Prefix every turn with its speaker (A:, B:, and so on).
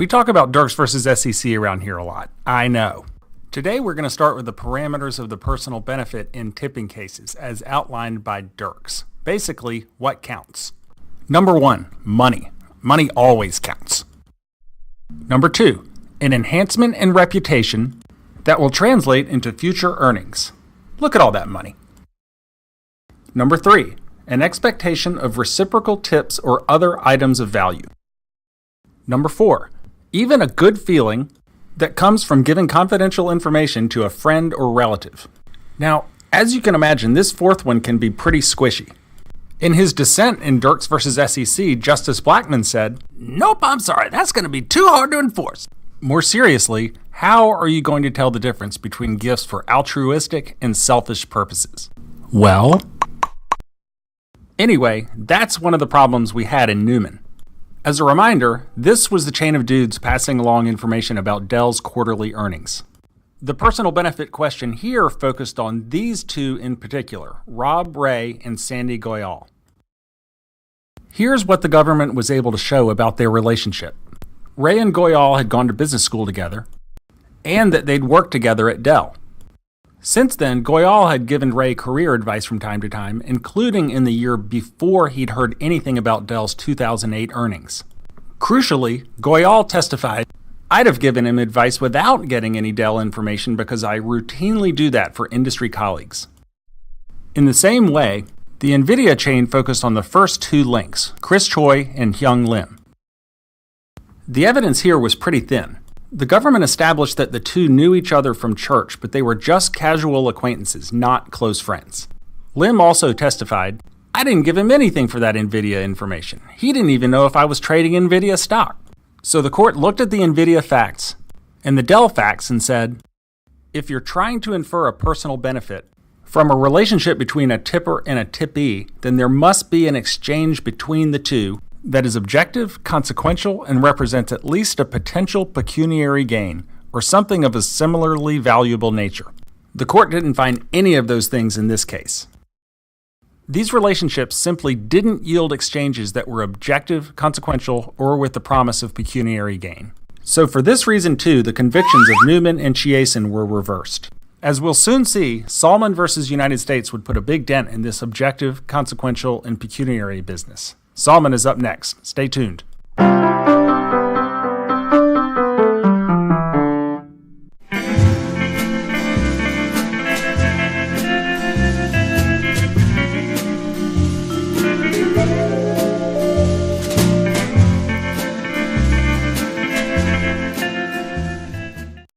A: We talk about Dirks versus SEC around here a lot. I know. Today we're going to start with the parameters of the personal benefit in tipping cases as outlined by Dirks. Basically, what counts? Number 1, money. Money always counts. Number 2, an enhancement in reputation that will translate into future earnings. Look at all that money. Number 3, an expectation of reciprocal tips or other items of value. Number 4, even a good feeling that comes from giving confidential information to a friend or relative. Now, as you can imagine, this fourth one can be pretty squishy. In his dissent in Dirks versus SEC, Justice Blackmun said, "Nope, I'm sorry, that's going to be too hard to enforce." More seriously, how are you going to tell the difference between gifts for altruistic and selfish purposes? Well, anyway, that's one of the problems we had in Newman. As a reminder, this was the chain of dudes passing along information about Dell's quarterly earnings. The personal benefit question here focused on these two in particular, Rob Ray and Sandy Goyal. Here's what the government was able to show about their relationship. Ray and Goyal had gone to business school together, and that they'd worked together at Dell. Since then, Goyal had given Ray career advice from time to time, including in the year before he'd heard anything about Dell's 2008 earnings. Crucially, Goyal testified, "I'd have given him advice without getting any Dell information because I routinely do that for industry colleagues." In the same way, the NVIDIA chain focused on the first two links, Chris Choi and Hyung Lim. The evidence here was pretty thin. The government established that the two knew each other from church, but they were just casual acquaintances, not close friends. Lim also testified, "I didn't give him anything for that NVIDIA information. He didn't even know if I was trading NVIDIA stock." So the court looked at the NVIDIA facts and the Dell facts and said, if you're trying to infer a personal benefit from a relationship between a tipper and a tippee, then there must be an exchange between the two that is objective, consequential, and represents at least a potential pecuniary gain, or something of a similarly valuable nature. The court didn't find any of those things in this case. These relationships simply didn't yield exchanges that were objective, consequential, or with the promise of pecuniary gain. So for this reason too, the convictions of Newman and Chiasen were reversed. As we'll soon see, Salmon versus United States would put a big dent in this objective, consequential, and pecuniary business. Salmon is up next. Stay tuned.